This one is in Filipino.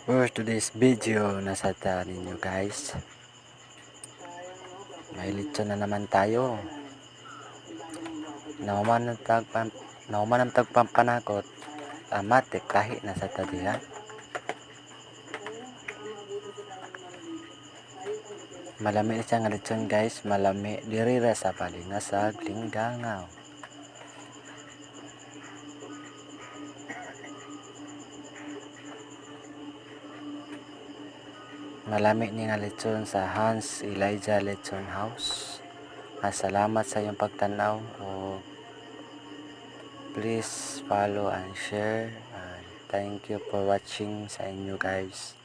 For today's video, nasa ninyo guys. May lechon na naman tayo. Nauman ang tagpampanakot. Matik tahi na sa tadiha. Malami siya nga lechon guys. Malami dirira sa palingasag linggangaw. Malami ni nga lechon sa Hans Elijah Lechon House. Salamat sa iyong pagtanaw o please follow and share and thank you for watching sa inyo guys.